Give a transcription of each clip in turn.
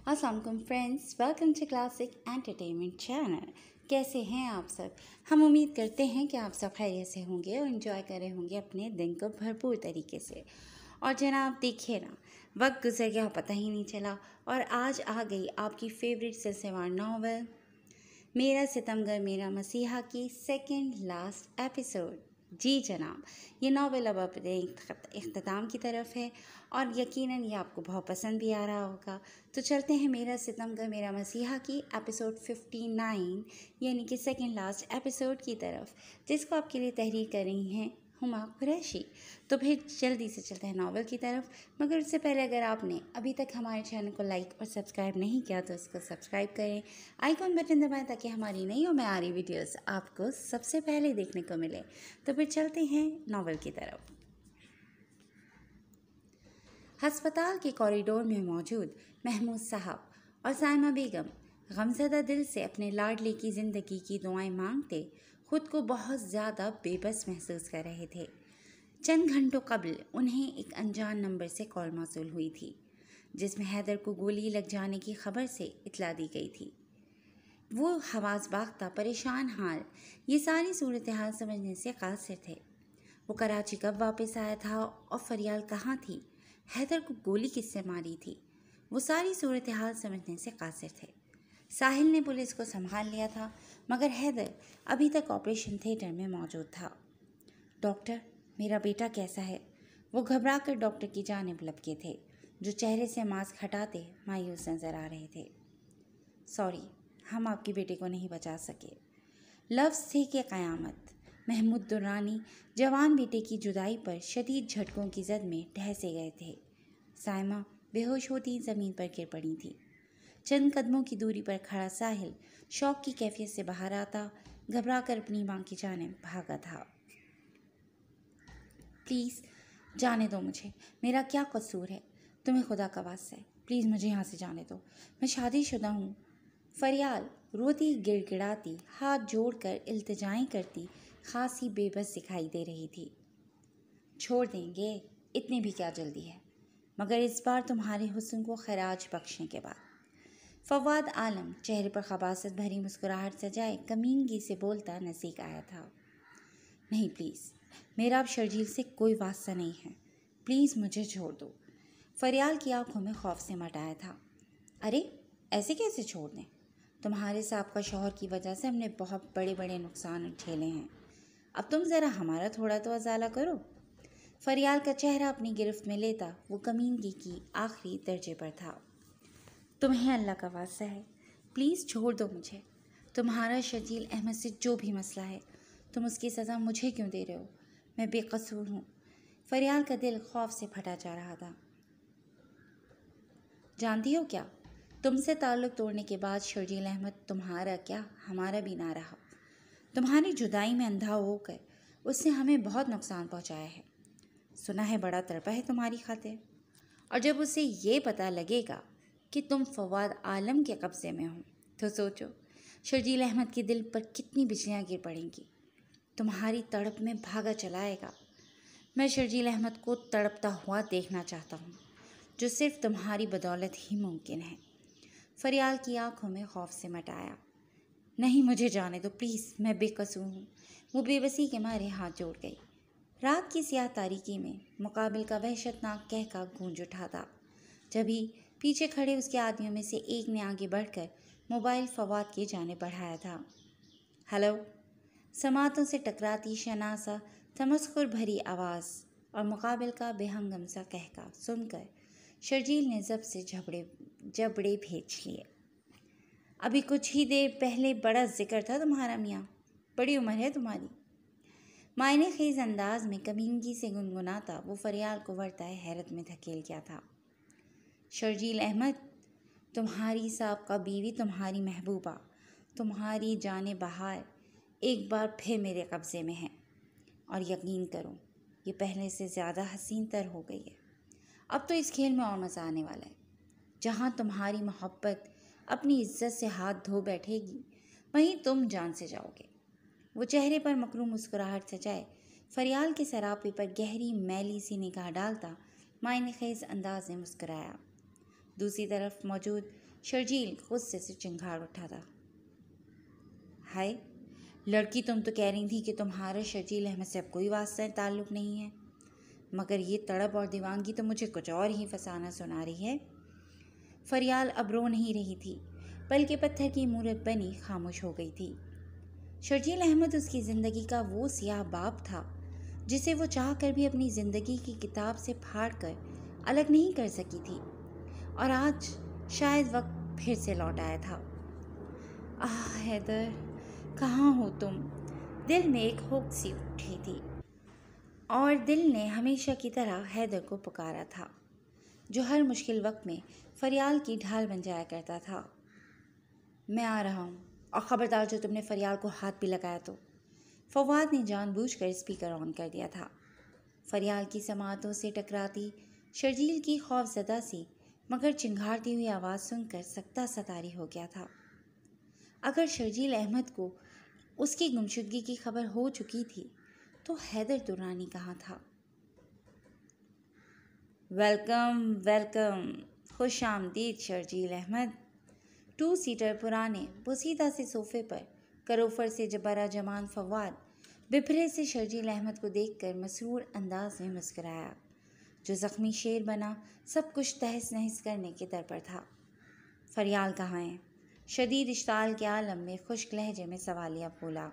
अस्सलाम वालेकुम friends, welcome to classic entertainment channel. कैसे हैं आप सब? हम उम्मीद करते हैं कि आप सब खैरियत से होंगे और इन्जॉय कर रहे होंगे अपने दिन को भरपूर तरीके से। और जनाब देखिए ना, वक्त गुजर गया पता ही नहीं चला और आज आ गई आपकी फेवरेट सिलसिलेवार नावल मेरा सितमगर मेरा मसीहा की सेकंड लास्ट एपिसोड। जी जनाब, ये नावल अब अपने इख्तिताम की तरफ है और यकीनन ये आपको बहुत पसंद भी आ रहा होगा। तो चलते हैं मेरा सितमगर मेरा मसीहा की एपिसोड 59 यानी कि सेकंड लास्ट एपिसोड की तरफ, जिसको आपके लिए तहरीर कर रही हैं हुमा कुरैशी। तो फिर जल्दी से चलते हैं नावल की तरफ, मगर उससे पहले अगर आपने अभी तक हमारे चैनल को लाइक और सब्सक्राइब नहीं किया तो इसको सब्सक्राइब करें, आइकॉन बटन दबाएं ताकि हमारी नई और म्यारी वीडियोस आपको सबसे पहले देखने को मिले। तो फिर चलते हैं नावल की तरफ। हस्पताल के कॉरिडोर में मौजूद महमूद साहब और साइमा बेगम गमज़दा दिल से अपने लाडले की ज़िंदगी की दुआएं मांगते खुद को बहुत ज़्यादा बेबस महसूस कर रहे थे। चंद घंटों कबल उन्हें एक अनजान नंबर से कॉल मौसूल हुई थी, जिसमें हैदर को गोली लग जाने की खबर से इतला दी गई थी। वो हवास बाख्ता परेशान हाल ये सारी सूरत हाल समझने से कासिर थे। वो कराची कब वापस आया था और फरियाल कहाँ थी, हैदर को गोली किससे मारी थी, वो सारी सूरत हाल समझने से कासिर थे। साहिल ने पुलिस को संभाल लिया था, मगर हैदर अभी तक ऑपरेशन थिएटर में मौजूद था। डॉक्टर, मेरा बेटा कैसा है? वो घबरा कर डॉक्टर की जानिब लपके थे, जो चेहरे से मास्क हटाते मायूस नजर आ रहे थे। सॉरी, हम आपके बेटे को नहीं बचा सके। लफ्ज़ थे कि क़यामत। महमूद दुर्रानी जवान बेटे की जुदाई पर शदीद झटकों की जद में ठहसे गए थे। साइमा बेहोश होती ज़मीन पर गिर पड़ी थी। चंद कदमों की दूरी पर खड़ा साहिल शौक की कैफियत से बाहर आता घबरा कर अपनी मां की जानिब भागा था। प्लीज़ जाने दो मुझे, मेरा क्या कसूर है? तुम्हें खुदा का वास्ता है, प्लीज़ मुझे यहाँ से जाने दो, मैं शादीशुदा हूँ। फरियाल रोती गिड़गिड़ाती हाथ जोड़कर इल्तिजाएं करती खासी बेबस दिखाई दे रही थी। छोड़ देंगे, इतनी भी क्या जल्दी है, मगर इस बार तुम्हारे हुस्न को खराज बख्शने के बाद। फवाद आलम चेहरे पर खबासत भरी मुस्कुराहट सजाए कमीनगी से बोलता नज़दीक आया था। नहीं प्लीज़, मेरा अब शर्जील से कोई वास्ता नहीं है, प्लीज़ मुझे छोड़ दो। फरियाल की आंखों में खौफ से मटाया था। अरे ऐसे कैसे छोड़ दें? तुम्हारे साहब का शौहर की वजह से हमने बहुत बड़े बड़े नुकसान झेले हैं, अब तुम ज़रा हमारा थोड़ा तो अजाला करो। फरियाल का चेहरा अपनी गिरफ्त में लेता वो कमीनगी की आखिरी दर्जे पर था। तुम्हें अल्लाह का वास्ता है, प्लीज़ छोड़ दो मुझे। तुम्हारा शर्जील अहमद से जो भी मसला है, तुम उसकी सज़ा मुझे क्यों दे रहे हो? मैं बेकसूर हूँ। फरियाल का दिल खौफ से फटा जा रहा था। जानती हो क्या, तुमसे ताल्लुक़ तोड़ने के बाद शर्जील अहमद तुम्हारा क्या हमारा भी ना रहा। तुम्हारी जुदाई में अंधा होकर उसने हमें बहुत नुकसान पहुँचाया है। सुना है बड़ा तड़पा है तुम्हारी खातिर, और जब उसे ये पता लगेगा कि तुम फवाद आलम के कब्ज़े में हो तो सोचो शर्जील अहमद के दिल पर कितनी बिजलियाँ गिर पड़ेंगी। तुम्हारी तड़प में भागा चलाएगा। मैं शर्जील अहमद को तड़पता हुआ देखना चाहता हूँ, जो सिर्फ तुम्हारी बदौलत ही मुमकिन है। फरियाल की आंखों में खौफ से मटाया। नहीं, मुझे जाने दो प्लीज़, मैं बेकसूर हूँ। वो बेबसी के मारे हाथ जोड़ गई। रात की स्याह तारीकी में मुकाबिल का वहशतनाक कहका गूंज उठा था। जभी पीछे खड़े उसके आदमियों में से एक ने आगे बढ़कर मोबाइल फवाद की जाने बढ़ाया था। हेलो। समातों से टकराती शनासा तमस्खुर भरी आवाज़ और मुकाबिल का बेहंगम सा कहका सुनकर शर्जील ने जब से जबड़े भेज लिए। अभी कुछ ही देर पहले बड़ा जिक्र था तुम्हारा मियाँ, बड़ी उम्र है तुम्हारी। मायने खेज अंदाज में कमीनगी से गुनगुनाता वो फरियाल को वर्ताए हैरत में धकेल गया था। शर्जील अहमद, तुम्हारी साबका बीवी, तुम्हारी महबूबा, तुम्हारी जाने बहार एक बार फिर मेरे कब्ज़े में है, और यकीन करो ये पहले से ज़्यादा हसीन तर हो गई है। अब तो इस खेल में और मज़ा आने वाला है। जहाँ तुम्हारी मोहब्बत अपनी इज्जत से हाथ धो बैठेगी, वहीं तुम जान से जाओगे। वो चेहरे पर मकरूम मुस्कुराहट सजाए फरियाल के सरापे पर गहरी मैली सी निगाह डालता मायने खेज अंदाज में मुस्कुराया। دوسری طرف موجود شرجیل غصے سے چنگھاڑ اٹھا تھا۔ ہائے لڑکی، تم تو کہہ رہی تھی کہ تمہارا شرجیل احمد سے اب کوئی واسطہ تعلق نہیں ہے، مگر یہ تڑپ اور دیوانگی تو مجھے کچھ اور ہی فسانہ سنا رہی ہے۔ فریال اب رو نہیں رہی تھی، بلکہ پتھر کی مورت بنی خاموش ہو گئی تھی۔ شرجیل احمد اس کی زندگی کا وہ سیاہ باب تھا جسے وہ چاہ کر بھی اپنی زندگی کی کتاب سے پھاڑ کر الگ نہیں کر سکی تھی، اور آج شاید وقت پھر سے لوٹ آیا تھا۔ آہ حیدر، کہاں ہو تم؟ دل میں ایک ہوک سی اٹھی تھی، اور دل نے ہمیشہ کی طرح حیدر کو پکارا تھا، جو ہر مشکل وقت میں فریال کی ڈھال بن جایا کرتا تھا۔ میں آ رہا ہوں، اور خبردار جو تم نے فریال کو ہاتھ بھی لگایا تو۔ فواد نے جان بوجھ کر اسپیکر آن کر دیا تھا۔ فریال کی سماعتوں سے ٹکراتی شرجیل کی خوف زدہ سی مگر چنگھاڑتی ہوئی آواز سن کر سکتہ ستاری ہو گیا تھا۔ اگر شرجیل احمد کو اس کی گمشدگی کی خبر ہو چکی تھی تو حیدر درانی کہاں تھا؟ ویلکم ویلکم، خوش آمدید شرجیل احمد۔ 2 سیٹر پرانے بوسیدہ سے صوفے پر کروفر سے برا جمان فواد بپھرے سے شرجیل احمد کو دیکھ کر مسرور انداز میں مسکرایا، جو زخمی شیر بنا سب کچھ تہس نہس کرنے کے در پر تھا۔ فریال کہاں ہے؟ شدید اشتعال کے عالم میں خشک لہجے میں سوالیہ بولا۔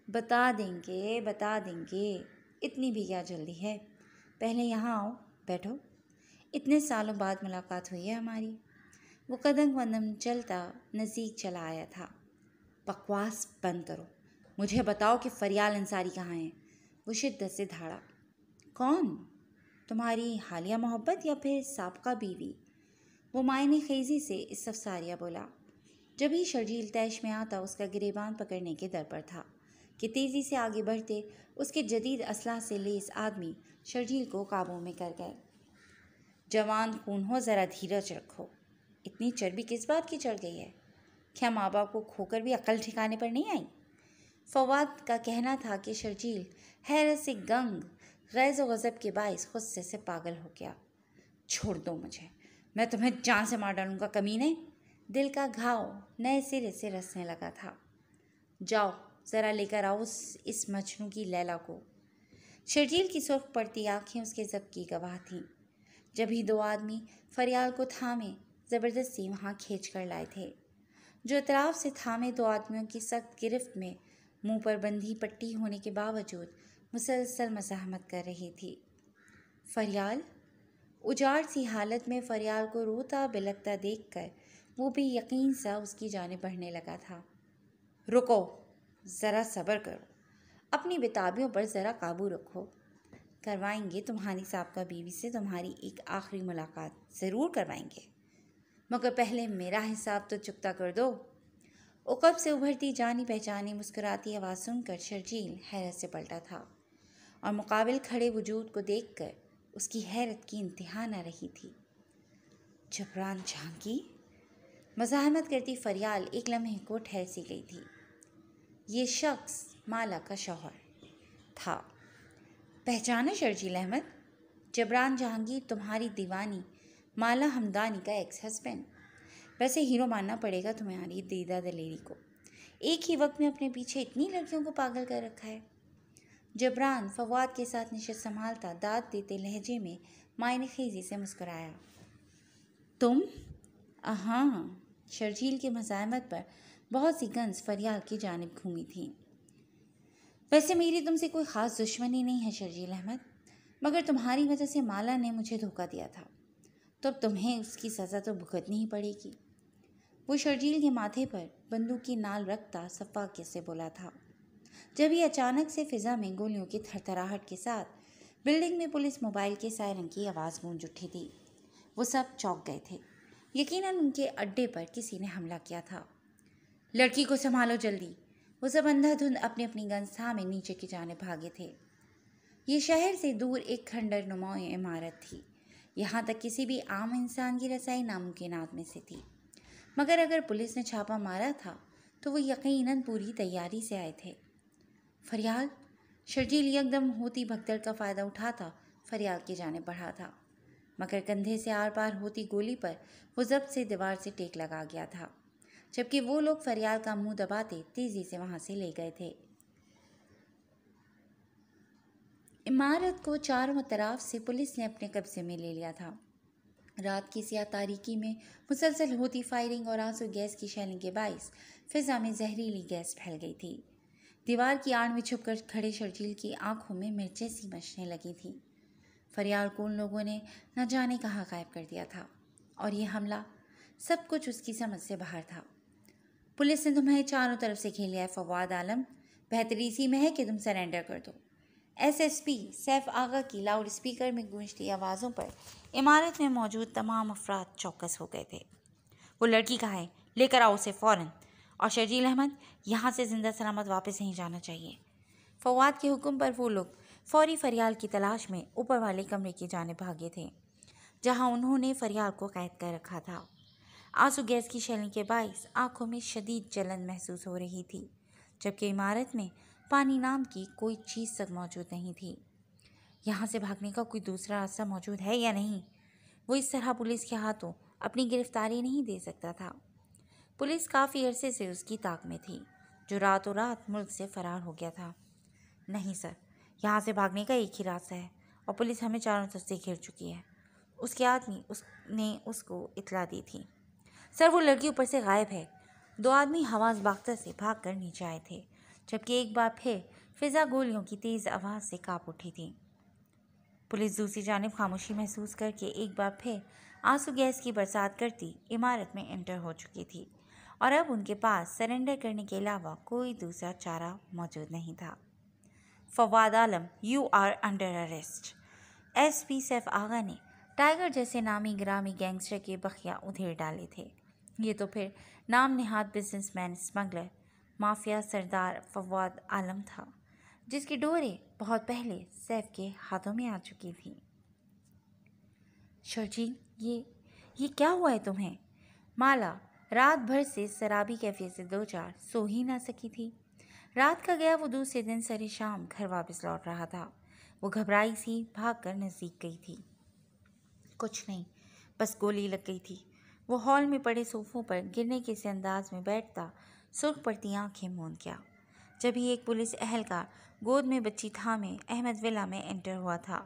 بتا دیں گے، اتنی بھی کیا جلدی ہے؟ پہلے یہاں آؤ، بیٹھو، اتنے سالوں بعد ملاقات ہوئی ہے ہماری۔ وہ قدم قدم چلتا نزدیک چلا آیا تھا۔ بکواس بند کرو، مجھے بتاؤ کہ فریال انصاری کہاں ہے؟ وہ شدت سے دھاڑا۔ کون؟ تمہاری حالیہ محبت یا پھر سابقہ بیوی؟ وہ معنی خیزی سے استفساریہ بولا۔ جب ہی شرجیل طیش میں آتا اس کا گریبان پکڑنے کے در پر تھا کہ تیزی سے آگے بڑھتے اس کے جدید اسلحہ سے لیس آدمی شرجیل کو قابو میں کر گئے۔ جوان خون ہو، ذرا دھیرج رکھو، اتنی چربی کس بات کی چڑھ گئی ہے؟ کیا ماں باپ کو کھو کر بھی عقل ٹھکانے پر نہیں آئی؟ فواد کا کہنا تھا کہ شرجیل حیرت سے گنگ، غیظ و غضب کے باعث غصے سے پاگل ہو گیا۔ چھوڑ دو مجھے، میں تمہیں جان سے مار ڈالوں گا کمینے۔ دل کا گھاؤ نئے سرے سے رسنے لگا تھا۔ جاؤ ذرا لے کر آؤ اس مجنوں کی لیلا کو۔ شرجیل کی سرخ پڑتی آنکھیں اس کے ضبط کی گواہ تھیں۔ جب ہی 2 آدمی فریال کو تھامے زبردستی وہاں کھینچ کر لائے تھے، جو اطراف سے تھامے 2 آدمیوں کی سخت گرفت میں منہ پر بندھی پٹی ہونے کے باوجود مسلسل مزاحمت کر رہی تھی۔ فریال؟ اجاڑ سی حالت میں فریال کو روتا بلکتا دیکھ کر وہ بھی یقین سا اس کی جانب بڑھنے لگا تھا۔ رکو، ذرا صبر کرو، اپنی بتابیوں پر ذرا قابو رکھو۔ کروائیں گے تمہاری سابقہ بیوی سے تمہاری ایک آخری ملاقات، ضرور کروائیں گے، مگر پہلے میرا حساب تو چکتا کر دو۔ عقب سے ابھرتی جانی پہچانی مسکراتی آواز سن کر شرجیل حیرت سے پلٹا تھا، اور مقابل کھڑے وجود کو دیکھ کر اس کی حیرت کی انتہا نہ رہی تھی۔ جبران جہانگیر؟ مزاحمت کرتی فریال ایک لمحے کو ٹھہر سی گئی تھی۔ یہ شخص مالا کا شوہر تھا۔ پہچانا شرجیل احمد؟ جبران جہانگیر تمہاری دیوانی مالا ہمدانی کا ایکس ہسبینڈ۔ ویسے ہیرو ماننا پڑے گا تمہاری دیدہ دلیری کو، ایک ہی وقت میں اپنے پیچھے اتنی لڑکیوں کو پاگل کر رکھا ہے۔ جبران فواد کے ساتھ نشست سنبھالتا داد دیتے لہجے میں معنی خیزی سے مسکرایا۔ تم؟ ہاں۔ شرجیل کے مزاحمت پر بہت سی گنز فریال کی جانب گھومی تھیں۔ ویسے میری تم سے کوئی خاص دشمنی نہیں ہے شرجیل احمد، مگر تمہاری وجہ سے مالا نے مجھے دھوکہ دیا تھا، تو اب تمہیں اس کی سزا تو بھگتنی ہی پڑے گی۔ وہ شرجیل کے ماتھے پر بندوق کی نال رکھتا صفاقیت سے بولا تھا، جب ہی اچانک سے فضا میں گولیوں کی تھرتھراہٹ کے ساتھ بلڈنگ میں پولیس موبائل کے سائرن کی آواز گونج اٹھی تھی۔ وہ سب چونک گئے تھے، یقیناً ان کے اڈے پر کسی نے حملہ کیا تھا۔ لڑکی کو سنبھالو جلدی۔ وہ سب اندھا دھند اپنی اپنی گنز تھامے نیچے کی جانب بھاگے تھے۔ یہ شہر سے دور ایک کھنڈر نما عمارت تھی، یہاں تک کسی بھی عام انسان کی رسائی ناممکنات میں سے تھی، مگر اگر پولیس نے چھاپا مارا تھا تو وہ یقیناً پوری تیاری سے آئے تھے۔ فریال؟ شرجیل یکدم ہوتی بھگدڑ کا فائدہ اٹھاتا فریال کی جانب بڑھا تھا۔ मगर कंधे से आर पार होती गोली पर वो जब्त से दीवार से टेक लगा गया था, जबकि वो लोग फरियाल का मुंह दबाते तेजी से वहां से ले गए थे। इमारत को चारों तरफ से पुलिस ने अपने कब्जे में ले लिया था। रात की सियाह तारीकी में मुसलसल होती फायरिंग और आंसू गैस की शैलिंग के बाइस फिजा में जहरीली गैस फैल गई थी। दीवार की आड़ में छुपकर खड़े शर्जील की आंखों में मिर्चें सी मचने लगी थी। फरियाल को उन लोगों ने न जाने कहाँ गायब कर दिया था, और ये हमला सब कुछ उसकी समझ से बाहर था। पुलिस ने तुम्हें चारों तरफ से घेर लिया है फवाद आलम। बेहतरी इसी में है कि तुम सरेंडर कर दो। एसएसपी सैफ आगा की लाउड स्पीकर में गूंजती आवाज़ों पर इमारत में मौजूद तमाम अफराद चौकस हो गए थे। वो लड़की कहाँ है? लेकर आओ उसे फ़ौरन। और शर्जील अहमद, यहाँ से जिंदा सलामत वापस नहीं जाना चाहिए। फवाद के हुक्म पर वो लोग फौरी फरियाल की तलाश में ऊपर वाले कमरे की जानिब भागे थे, जहाँ उन्होंने फरियाल को कैद कर रखा था। आंसू गैस की शैलिंग के बाइस आंखों में शदीद जलन महसूस हो रही थी, जबकि इमारत में पानी नाम की कोई चीज़ तक मौजूद नहीं थी। यहाँ से भागने का कोई दूसरा रास्ता मौजूद है या नहीं? वो इस तरह पुलिस के हाथों अपनी गिरफ्तारी नहीं दे सकता था। पुलिस काफ़ी अरसे से उसकी ताक में थी, जो रातों रात मुल्क से फरार हो गया था। नहीं सर, यहाँ से भागने का एक ही रास्ता है, और पुलिस हमें चारों तरफ से घेर चुकी है। उसके आदमी उसने उसको इतला दी थी। सर, वो लड़की ऊपर से गायब है। 2 आदमी हवास बाख्ता से भाग कर नीचे आए थे, जबकि एक बार फिर फिजा गोलियों की तेज़ आवाज़ से काँप उठी थी। पुलिस दूसरी जानिब खामोशी महसूस करके एक बार फिर आंसू गैस की बरसात करती इमारत में एंटर हो चुकी थी, और अब उनके पास सरेंडर करने के अलावा कोई दूसरा चारा मौजूद नहीं था। Fawad Alam, you are under arrest. SP Saif Agha ने टाइगर जैसे नामी ग्रामी गैंगस्टर के बखिया उधेड़ डाले थे। ये तो फिर नाम निहाद बिजनेसमैन, स्मगलर, माफिया सरदार फवाद आलम था, जिसकी डोरें बहुत पहले सैफ के हाथों में आ चुकी थी। शर्जील, ये क्या हुआ है तुम्हें? माला रात भर से शराबी कैफियत से 2-4 सो ही ना सकी थी। रात का गया वो दूसरे दिन सरे शाम घर वापस लौट रहा था। वो घबराई सी भागकर नज़दीक गई थी। कुछ नहीं, बस गोली लग गई थी। वो हॉल में पड़े सोफों पर गिरने के से अंदाज में बैठता सुर्ख पड़ती आंखें मूंद गया, जब ही एक पुलिस एहलकार गोद में बच्ची थामे अहमद विला में एंटर हुआ था।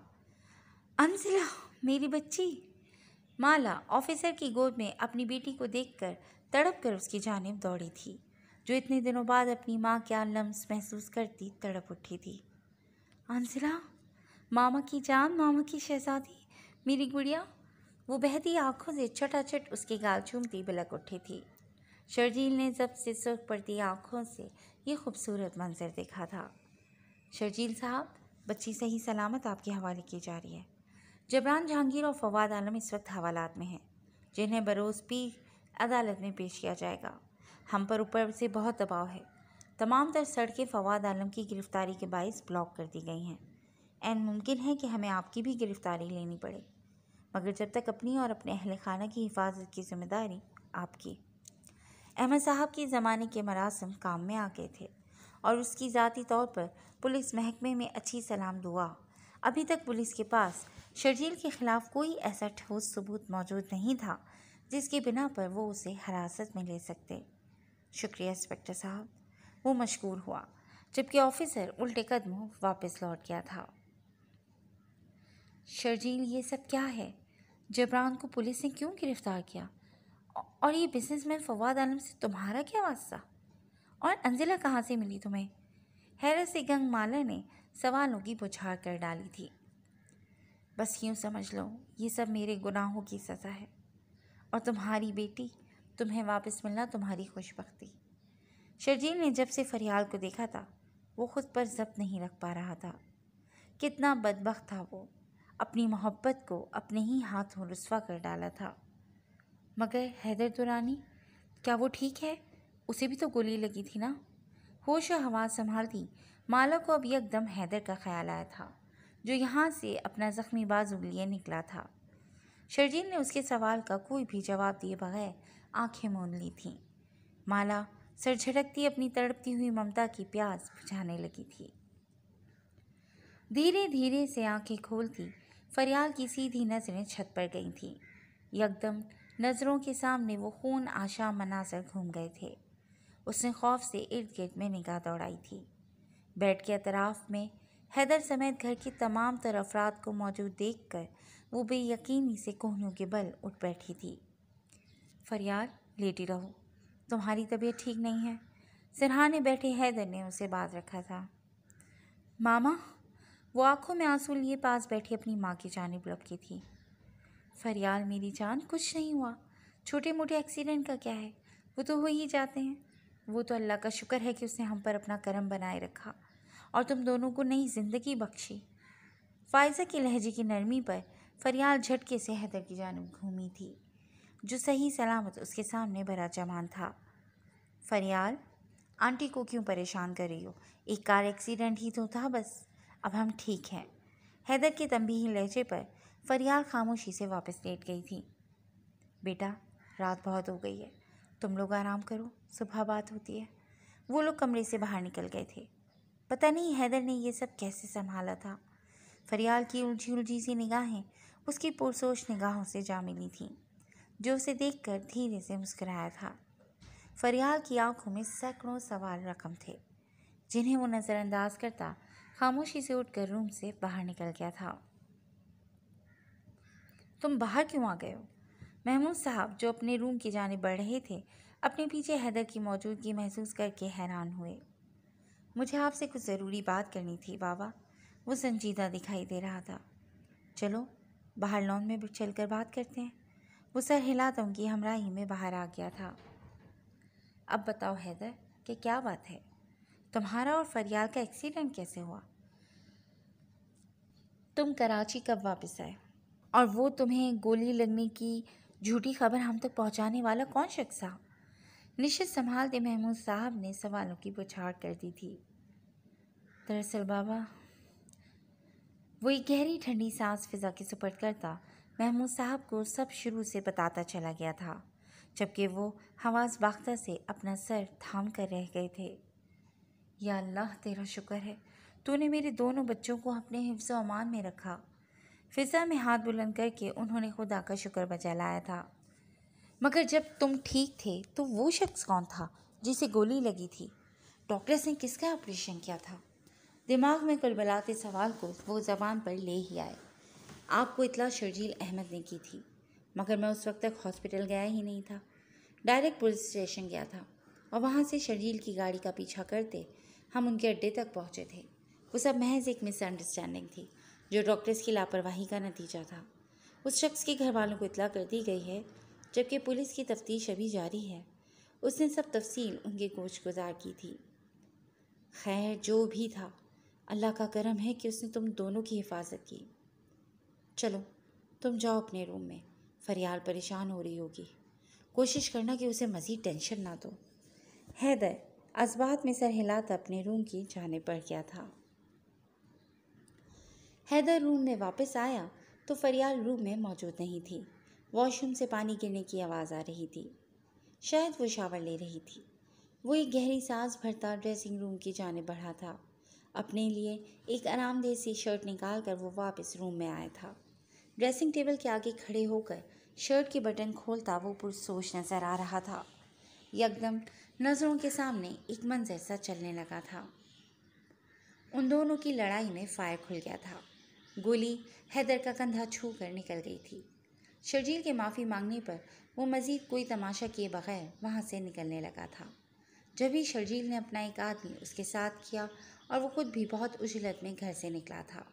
अंजिला, मेरी बच्ची। माला ऑफिसर की गोद में अपनी बेटी को देखकर तड़प कर उसकी जानिब दौड़ी थी, जो इतने दिनों बाद अपनी माँ क्या लम्स महसूस करती तड़प उठी थी। अंजिला, मामा की जान, मामा की शहजादी, मेरी गुड़िया। वो बहती आंखों से चटाचट उसके गाल चूमती बिलक उठी थी। शर्जील ने जब से सुर्ख पड़ती आंखों से ये खूबसूरत मंजर देखा था। शर्जील साहब, बच्ची सही सलामत आपके हवाले की जा रही है। जबरान जहांगीर और फवाद आलम इस वक्त हवालात में हैं, जिन्हें बरोज़ पीर अदालत में पेश किया जाएगा। हम पर ऊपर से बहुत दबाव है। तमाम तर सड़कें फवाद आलम की गिरफ्तारी के बाइस ब्लॉक कर दी गई हैं। ऐन मुमकिन है कि हमें आपकी भी गिरफ्तारी लेनी पड़े, मगर जब तक अपनी और अपने अहल खाना की हिफाजत की जिम्मेदारी आपकी। अहमद साहब की ज़माने के मरासम काम में आ गए थे, और उसकी ज़ाती तौर पर पुलिस महकमे में अच्छी सलाम दुआ। अभी तक पुलिस के पास शर्जील के ख़िलाफ़ कोई ऐसा ठोस सबूत मौजूद नहीं था जिसकी बिना पर वो उसे हिरासत में ले सकते। शुक्रिया इंस्पेक्टर साहब, वो मशकूर हुआ, जबकि ऑफिसर उल्टे कदमों वापस लौट गया था। शर्जील, ये सब क्या है? जबरान को पुलिस ने क्यों गिरफ्तार किया? और ये बिजनेसमैन फवाद आलम से तुम्हारा क्या वास्ता? और अंजिला कहाँ से मिली तुम्हें? हैरत से गंग माला ने सवालों की बौछार कर डाली थी। बस यूँ समझ लो, ये सब मेरे गुनाहों की सज़ा है, और तुम्हारी बेटी, तुम्हें वापस मिलना तुम्हारी खुशबख्ती। शर्जील ने जब से फरियाल को देखा था, वो खुद पर ज़ब्त नहीं रख पा रहा था। कितना बदबख्त था वो, अपनी मोहब्बत को अपने ही हाथों रुस्वा कर डाला था। मगर हैदर दुरानी, क्या वो ठीक है? उसे भी तो गोली लगी थी ना? होश और हवास संभालती माला को अब यकदम हैदर का ख्याल आया था, जो यहाँ से अपना ज़ख्मी बाजू लिए निकला था। शर्जील ने उसके सवाल का कोई भी जवाब दिए बगैर आंखें मूंद ली थीं। माला सर झटकती अपनी तड़पती हुई ममता की प्यास बुझाने लगी थी। धीरे धीरे से आंखें खोलती फरियाल की सीधी नजरें छत पर गई थीं। यकदम नज़रों के सामने वो खून आशा मनाजर घूम गए थे। उसने खौफ से इर्द गिर्द में निगाह दौड़ाई थी। बेड के अतराफ में हैदर समेत घर की तमाम तर अफराद को मौजूद देखकर वो बेयकीनी से कोहनियों के बल उठ बैठी थी। फरियाल, लेटी रहो, तुम्हारी तबीयत ठीक नहीं है। सिरहाने बैठे हैदर ने उसे बात रखा था। मामा, वो आंखों में आंसू लिए पास बैठी अपनी माँ की जानिब लपकी थी। फरियाल मेरी जान, कुछ नहीं हुआ। छोटे मोटे एक्सीडेंट का क्या है, वो तो हो ही जाते हैं। वो तो अल्लाह का शुक्र है कि उसने हम पर अपना करम बनाए रखा और तुम दोनों को नई जिंदगी बख्शी। फायजा की लहजे की नरमी पर फरियाल झटके से हैदर की जानिब घूमी थी, जो सही सलामत उसके सामने भरा जमान था। फरियाल, आंटी को क्यों परेशान कर रही हो? एक कार एक्सीडेंट ही तो था बस, अब हम ठीक हैं। हैदर के तंबीही लहजे पर फरियाल खामोशी से वापस लेट गई थी। बेटा, रात बहुत हो गई है, तुम लोग आराम करो, सुबह बात होती है। वो लोग कमरे से बाहर निकल गए थे। पता नहीं हैदर ने ये सब कैसे संभाला था। फरियाल की उलझी उलझी सी निगाहें उसकी पुरसोच निगाहों से जा मिली थीं, जो उसे देखकर धीरे से मुस्कुराया था। फरियाल की आंखों में सैकड़ों सवाल रकम थे, जिन्हें वो नज़रअंदाज करता खामोशी से उठकर रूम से बाहर निकल गया था। तुम बाहर क्यों आ गए हो? महमूद साहब, जो अपने रूम की जानिब बढ़ रहे थे, अपने पीछे हैदर की मौजूदगी महसूस करके हैरान हुए। मुझे आपसे कुछ ज़रूरी बात करनी थी बाबा। वो संजीदा दिखाई दे रहा था। चलो बाहर लॉन में चलकर बात करते हैं। वो सर हिलाता उनकी हमराही में बाहर आ गया था। अब बताओ हैदर कि क्या बात है? तुम्हारा और फरियाल का एक्सीडेंट कैसे हुआ? तुम कराची कब वापस आए? और वो तुम्हें गोली लगने की झूठी खबर हम तक पहुंचाने वाला कौन शख्स था? निश्चित संभालते महमूद साहब ने सवालों की बौछार कर दी थी। दरअसल बाबा, वो एक गहरी ठंडी सांस फिजा के सुपर्द करता महमूद साहब को सब शुरू से बताता चला गया था, जबकि वो हवास बाख्ता से अपना सर थाम कर रह गए थे। या अल्लाह, तेरा शुक्र है, तूने मेरे दोनों बच्चों को अपने हिफ्ज़ व अमान में रखा। फिजा में हाथ बुलंद करके उन्होंने खुदा का शुक्र बजा लाया था। मगर जब तुम ठीक थे तो वो शख्स कौन था जिसे गोली लगी थी? डॉक्टर्स ने किसका ऑपरेशन किया था? दिमाग में कुलबलाते सवाल को वो ज़बान पर ले ही आए। आपको इतला शर्जील अहमद ने की थी, मगर मैं उस वक्त तक हॉस्पिटल गया ही नहीं था। डायरेक्ट पुलिस स्टेशन गया था और वहाँ से शर्जील की गाड़ी का पीछा करते हम उनके अड्डे तक पहुँचे थे। वो सब महज एक मिसअंडरस्टैंडिंग थी, जो डॉक्टर्स की लापरवाही का नतीजा था। उस शख्स के घर वालों को इतला कर दी गई है, जबकि पुलिस की तफ्तीश अभी जारी है। उसने सब तफसील उनके गोश गुजार की थी। खैर, जो भी था, अल्लाह का करम है कि उसने तुम दोनों की हिफाजत की। चलो तुम जाओ अपने रूम में। फरियाल परेशान हो रही होगी, कोशिश करना कि उसे मज़ीद टेंशन ना दो। हैदर असबात में सर हिलाता अपने रूम की जाने बढ़ गया था। हैदर रूम में वापस आया तो फरियाल रूम में मौजूद नहीं थी। वॉशरूम से पानी गिरने की आवाज़ आ रही थी। शायद वो शावर ले रही थी। वो एक गहरी सांस भरता ड्रेसिंग रूम की जाने बढ़ा था। अपने लिए एक आरामदेह सी शर्ट निकाल कर वो वापस रूम में आया था। ड्रेसिंग टेबल के आगे खड़े होकर शर्ट के बटन खोलता वो पुरसोच नज़र आ रहा था। यकदम नज़रों के सामने एक मंजर सा चलने लगा था। उन दोनों की लड़ाई में फायर खुल गया था। गोली हैदर का कंधा छू कर निकल गई थी। शर्जील के माफ़ी मांगने पर वो मज़ीद कोई तमाशा किए बगैर वहाँ से निकलने लगा था। जब ही शर्जील ने अपना एक आदमी उसके साथ किया और वो खुद भी बहुत उजलत में घर से निकला था।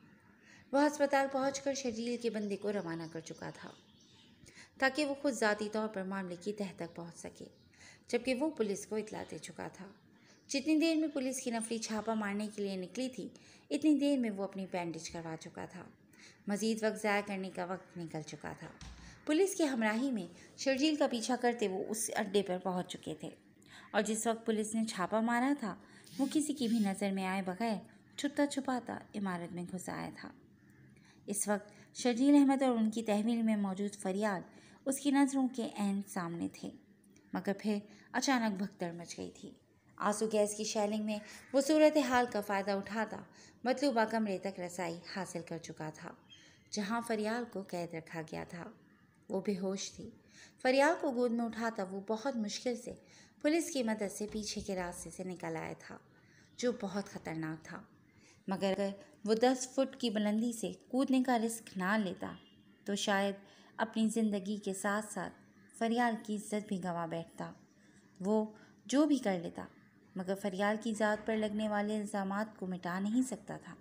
वह अस्पताल पहुंचकर शर्जील के बंदे को रवाना कर चुका था, ताकि वो खुद ज़ाती तौर पर मामले की तह तक पहुंच सके, जबकि वो पुलिस को इतला दे चुका था। जितनी देर में पुलिस की नफरी छापा मारने के लिए निकली थी, इतनी देर में वो अपनी बैंडेज करवा चुका था। मज़ीद वक्त ज़ाया करने का वक्त निकल चुका था। पुलिस की हमराही में शर्जील का पीछा करते वो उस अड्डे पर पहुंच चुके थे, और जिस वक्त पुलिस ने छापा मारा था, वो किसी की भी नज़र में आए बगैर छुपता छुपाता इमारत में घुस आया था। इस वक्त शर्जील अहमद और उनकी तहवील में मौजूद फरियाल उसकी नज़रों के ऐन सामने थे, मगर फिर अचानक भगदड़ मच गई थी। आंसू गैस की शैलिंग में वो सूरत हाल का फ़ायदा उठाता मतलूबा कमरे तक रसाई हासिल कर चुका था। जहाँ फरियाल को कैद रखा गया था। वो बेहोश थी। फरियाल को गोद में उठाता वो बहुत मुश्किल से पुलिस की मदद से पीछे के रास्ते से निकल आया था, जो बहुत खतरनाक था। मगर अगर वो 10 फुट की बुलंदी से कूदने का रिस्क ना लेता तो शायद अपनी ज़िंदगी के साथ साथ फरियाल की इज्जत भी गंवा बैठता। वो जो भी कर लेता, मगर फरियाल की ज़ात पर लगने वाले इल्ज़ामात को मिटा नहीं सकता था।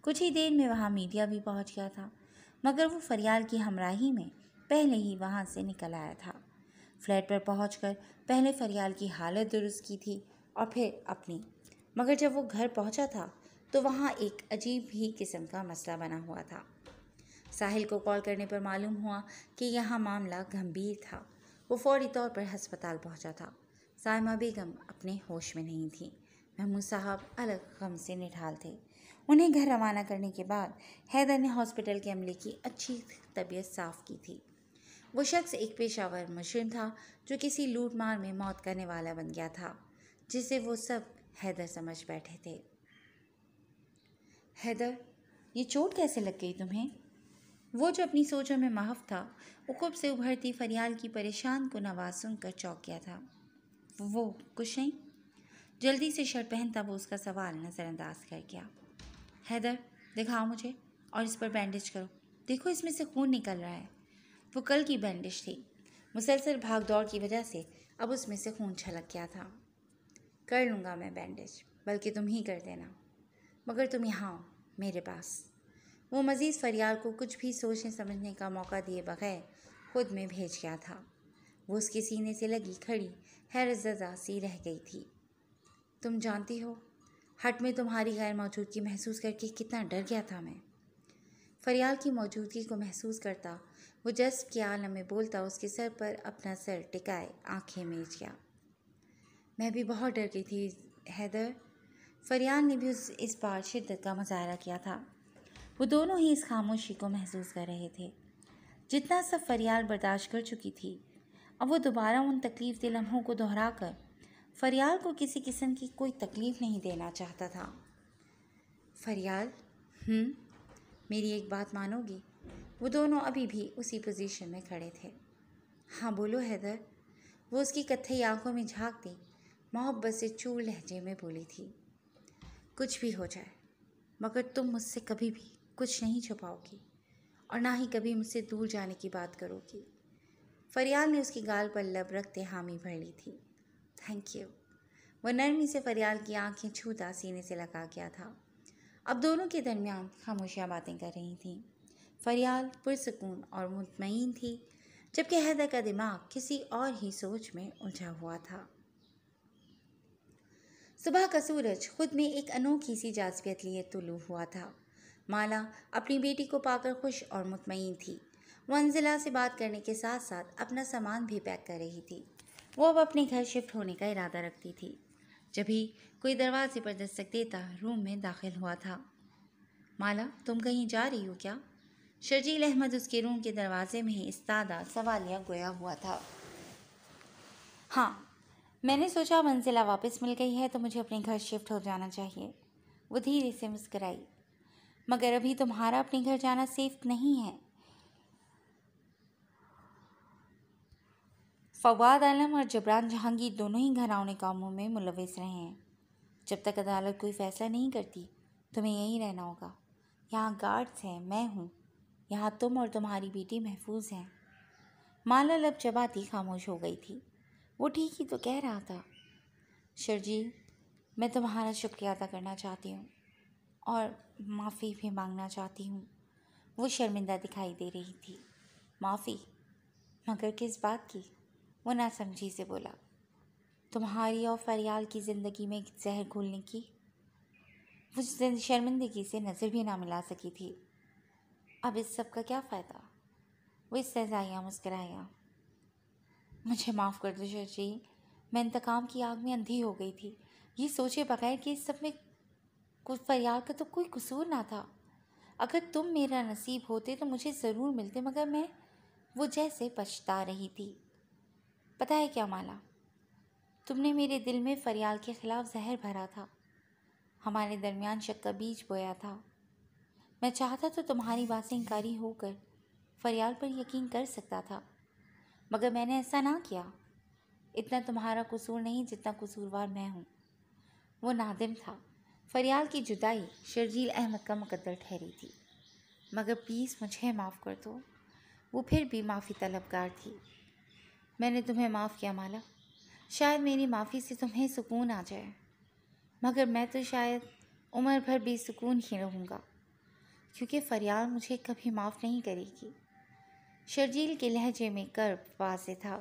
कुछ ही देर में वहाँ मीडिया भी पहुँच गया था, मगर वो फरियाल की हमराही में पहले ही वहाँ से निकल आया था। फ्लैट पर पहुँचकर पहले फरियाल की हालत दुरुस्त की थी और फिर अपनी। मगर जब वो घर पहुँचा था तो वहाँ एक अजीब ही किस्म का मसला बना हुआ था। साहिल को कॉल करने पर मालूम हुआ कि यहाँ मामला गंभीर था। वो फौरी तौर पर अस्पताल पहुँचा था। साइमा बेगम अपने होश में नहीं थी। महमूद साहब अलग गम से निढाल थे। उन्हें घर रवाना करने के बाद हैदर ने हॉस्पिटल के अमले की अच्छी तबीयत साफ की थी। वो शख्स एक पेशावर मुजरिम था जो किसी लूट मार में मौत करने वाला बन गया था, जिसे वो सब हैदर समझ बैठे थे। हैदर, ये चोट कैसे लग गई तुम्हें? वो जो अपनी सोचों में महव था, उकुब से उभरती फरियाल की परेशान कुन आवाज़ सुनकर चौंक गया था। वो कुछ नहीं। जल्दी से शर्ट पहनता वो उसका सवाल नज़रअंदाज कर गया। हैदर, दिखाओ मुझे और इस पर बैंडेज करो। देखो, इसमें से खून निकल रहा है। वो कल की बैंडेज थी। मुसलसल भाग दौड़ की वजह से अब उसमें से खून छलक गया था। कर लूँगा मैं बैंडेज, बल्कि तुम ही कर देना, मगर तुम यहाँ आओ मेरे पास। वो मज़ीद फरियाल को कुछ भी सोचने समझने का मौका दिए बगैर खुद में भेज गया था। वो उसके सीने से लगी खड़ी हैरतज़दा सी रह गई थी। तुम जानती हो, हट में तुम्हारी गैर मौजूदगी महसूस करके कितना डर गया था मैं। फरियाल की मौजूदगी को महसूस करता वो जज्ब के आलम में बोलता उसके सर पर अपना सर टिकाए आंखें मीच गया। मैं भी बहुत डर गई थी हैदर। फरियाल ने भी इस बार शिद्दत का मुजाहरा किया था। वो दोनों ही इस खामोशी को महसूस कर रहे थे। जितना सब फरियाल बर्दाश्त कर चुकी थी, अब वो दोबारा उन तकलीफ दे लम्हों को दोहराकर फरियाल को किसी किस्म की कोई तकलीफ नहीं देना चाहता था। फरियाल, मेरी एक बात मानोगी? वो दोनों अभी भी उसी पोजीशन में खड़े थे। हाँ बोलो हैदर। वो उसकी कत्थई आंखों में झांकती मोहब्बत से चूर लहजे में बोली थी। कुछ भी हो जाए, मगर तुम मुझसे कभी भी कुछ नहीं छुपाओगी और ना ही कभी मुझसे दूर जाने की बात करोगी। फरियाल ने उसकी गाल पर लब रखते हामी भर ली थी। Thank you. वह नरमी से फरियाल की आंखें छूता सीने से लगा गया था। अब दोनों के दरमियान खामोशियाँ बातें कर रही थीं। फरियाल पुरसकून और मुतमईन थी, जबकि हैदर का दिमाग किसी और ही सोच में उलझा हुआ था। सुबह का सूरज खुद में एक अनोखी सी जाज़बियत लिए तुलू हुआ था। माला अपनी बेटी को पाकर खुश और मुतमईन थी। वो अंजिला से बात करने के साथ साथ अपना सामान भी पैक कर रही थी। वो अब अपने घर शिफ्ट होने का इरादा रखती थी। जब भी कोई दरवाजे पर दस्तक देता रूम में दाखिल हुआ था। माला, तुम कहीं जा रही हो क्या? शर्जील अहमद उसके रूम के दरवाजे में ही इस्तादा सवालिया गोया हुआ था। हाँ, मैंने सोचा मंजिला वापस मिल गई है तो मुझे अपने घर शिफ्ट हो जाना चाहिए। वो धीरे से मुस्कराई। मगर अभी तुम्हारा अपने घर जाना सेफ नहीं है। फवाद आलम और जबरान जहांगीर दोनों ही घराने कामों में मुलविस रहे हैं। जब तक अदालत कोई फैसला नहीं करती तुम्हें यहीं रहना होगा। यहाँ गार्ड्स हैं, मैं हूँ। यहाँ तुम और तुम्हारी बेटी महफूज हैं। माला लब चबाती खामोश हो गई थी। वो ठीक ही तो कह रहा था। शर्जील, मैं तुम्हारा शुक्रिया अदा करना चाहती हूँ और माफ़ी भी मांगना चाहती हूँ। वो शर्मिंदा दिखाई दे रही थी। माफ़ी? मगर किस बात की? वो नासमझी से बोला। तुम्हारी और फरियाल की ज़िंदगी में जहर घोलने की। वो शर्मिंदगी से नज़र भी ना मिला सकी थी। अब इस सब का क्या फ़ायदा? वो इस्तेज़ाइया मुस्कराया। मुझे माफ़ कर दो शर्जील, मैं इंतकाम की आग में अंधी हो गई थी, ये सोचे बगैर कि इस सब में कुछ फरियाल का तो कोई कसूर ना था। अगर तुम मेरा नसीब होते तो मुझे ज़रूर मिलते, मगर मैं वो जैसे पछता रही थी। पता है क्या माला, तुमने मेरे दिल में फरियाल के ख़िलाफ़ जहर भरा था, हमारे दरमियान शक का बीज बोया था। میں چاہتا تو تمہاری بات سے انکاری ہو کر فریال پر یقین کر سکتا تھا، مگر میں نے ایسا نہ کیا۔ اتنا تمہارا قصور نہیں جتنا قصوروار میں ہوں۔ وہ نادم تھا۔ فریال کی جدائی شرجیل احمد کا مقدر ٹھہری تھی، مگر پلیز مجھے معاف کر دو۔ وہ پھر بھی معافی طلبگار تھی۔ میں نے تمہیں معاف کیا مالا، شاید میری معافی سے تمہیں سکون آ جائے، مگر میں تو شاید عمر بھر بے سکون ہی رہوں گا، کیونکہ فریال مجھے کبھی معاف نہیں کرے گی۔ شرجیل کے لہجے میں کرب واضح تھا۔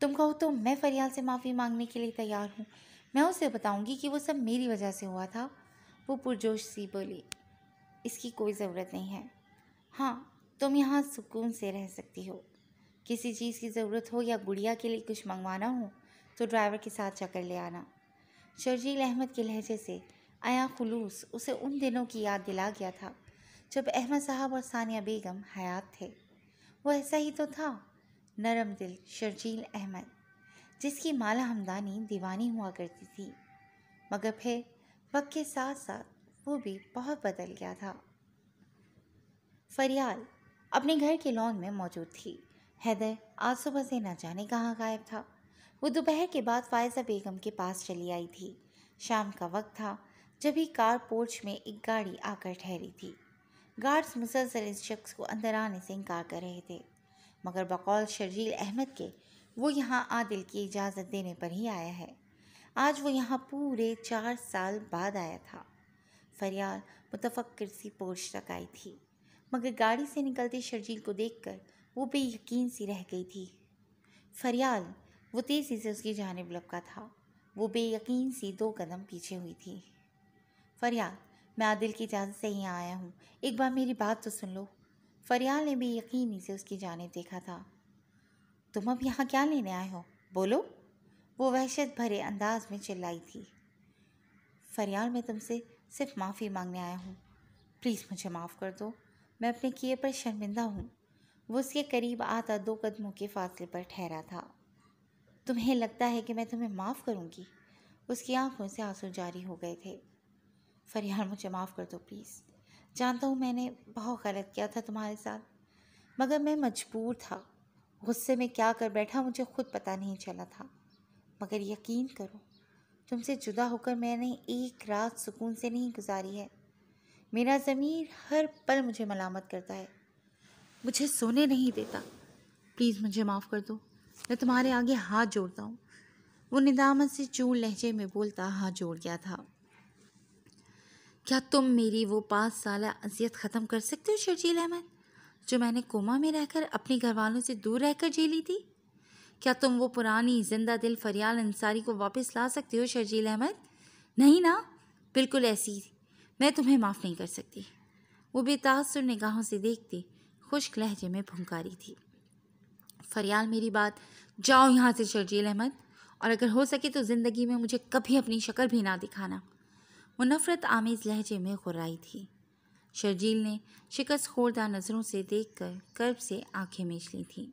تم کہو تو میں فریال سے معافی مانگنے کے لیے تیار ہوں۔ میں اسے بتاؤں گی کہ وہ سب میری وجہ سے ہوا تھا۔ وہ پرجوش سی بولی۔ اس کی کوئی ضرورت نہیں ہے۔ ہاں، تم یہاں سکون سے رہ سکتی ہو۔ کسی چیز کی ضرورت ہو یا گڑیا کے لیے کچھ منگوانا ہو تو ڈرائیور کے ساتھ چکر لے آنا۔ شرجیل احمد کے لہجے سے آیا خلوص اسے ان دنوں کی یاد دلا گیا تھا جب احمد صاحب اور ثانیہ بیگم حیات تھے۔ وہ ایسا ہی تو تھا، نرم دل شرجیل احمد، جس کی مالا ہمدانی دیوانی ہوا کرتی تھی، مگر پھر وقت کے ساتھ ساتھ وہ بھی بہت بدل گیا تھا۔ فریال اپنے گھر کے لان میں موجود تھی۔ حیدر آج صبح سے نہ جانے کہاں غائب تھا۔ وہ دوپہر کے بعد فائزہ بیگم کے پاس چلی آئی تھی۔ شام کا وقت تھا جب ہی کار پورچ میں ایک گاڑی آ کر ٹھہری تھی۔ گارڈز مسلسل اس شخص کو اندر آنے سے انکار کر رہے تھے، مگر بقول شرجیل احمد کے وہ یہاں عادل کی اجازت دینے پر ہی آیا ہے۔ آج وہ یہاں پورے 4 سال بعد آیا تھا۔ فریال متفکر سی پورچ تک آئی تھی، مگر گاڑی سے نکلتے شرجیل کو دیکھ کر وہ بے یقین سی رہ گئی تھی۔ فریال، وہ تیزی سے اس کی جانب لپکا تھا۔ وہ بے یقین سی 2 قدم پیچھے ہوئی تھی۔ فریال، میں عادل کی اجازت سے ہی آیا ہوں، ایک بار میری بات تو سن لو۔ فریال نے بے یقینی سے اس کی جانب دیکھا تھا۔ تم اب یہاں کیا لینے آئے ہو؟ بولو، وہ وحشت بھرے انداز میں چلائی تھی۔ فریال، میں تم سے صرف معافی مانگنے آیا ہوں، پلیز مجھے معاف کر دو، میں اپنے کیے پر شرمندہ ہوں۔ وہ اس کے قریب آتا 2 قدموں کے فاصلے پر ٹھہرا تھا۔ تمہیں لگتا ہے کہ میں تمہیں معاف کروں گی؟ اس کی آنکھوں سے آنسو جاری ہو گئے تھے۔ فریال، مجھے معاف کر دو پلیز، جانتا ہوں میں نے بہت غلط کیا تھا تمہارے ساتھ، مگر میں مجبور تھا۔ غصے میں کیا کر بیٹھا مجھے خود پتہ نہیں چلا تھا، مگر یقین کرو تم سے جدا ہو کر میں نے ایک رات سکون سے نہیں گزاری ہے۔ میرا ضمیر ہر پل مجھے ملامت کرتا ہے، مجھے سونے نہیں دیتا۔ پلیز مجھے معاف کر دو، میں تمہارے آگے ہاتھ جوڑتا ہوں۔ وہ ندامت سے چور لہجے میں بولتا ہاتھ جوڑ گیا تھا۔ کیا تم میری وہ 5 سالہ اذیت ختم کر سکتے ہو شرجیل احمد، جو میں نے کوما میں رہ کر اپنے گھر والوں سے دور رہ کر جیلی تھی؟ کیا تم وہ پرانی زندہ دل فریال انصاری کو واپس لا سکتے ہو شرجیل احمد؟ نہیں نا، بالکل ایسی میں تمہیں معاف نہیں کر سکتی۔ وہ بے تاثر نگاہوں سے دیکھتی خشک لہجے میں پھنکاری تھی۔ فریال، میری بات، جاؤ یہاں سے شرجیل احمد، اور اگر ہو سکے تو زندگی میں مجھے کبھی اپنی شکل بھی نہ دکھانا۔ وہ نفرت آمیز لہجے میں غرائی تھی۔ شرجیل نے شکست خوردہ نظروں سے دیکھ کر کرب سے آنکھیں میچ لی تھیں۔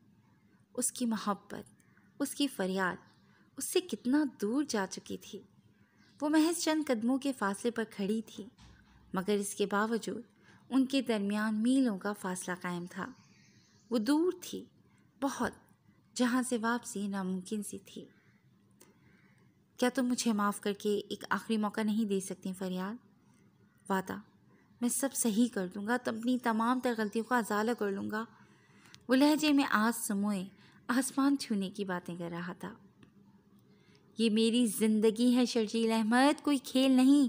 اس کی محبت، اس کی فریاد اس سے کتنا دور جا چکی تھی۔ وہ محض چند قدموں کے فاصلے پر کھڑی تھی، مگر اس کے باوجود ان کے درمیان میلوں کا فاصلہ قائم تھا۔ وہ دور تھی بہت، جہاں سے واپسی ناممکن سی تھی۔ کیا تم مجھے معاف کر کے ایک آخری موقع نہیں دے سکتی فریال؟ وعدہ، میں سب صحیح کر دوں گا، اپنی تمام تر غلطیوں کا ازالہ کر لوں گا۔ وہ لہجے میں آج سموئے آسمان چھونے کی باتیں کر رہا تھا۔ یہ میری زندگی ہے شرجیل احمد، کوئی کھیل نہیں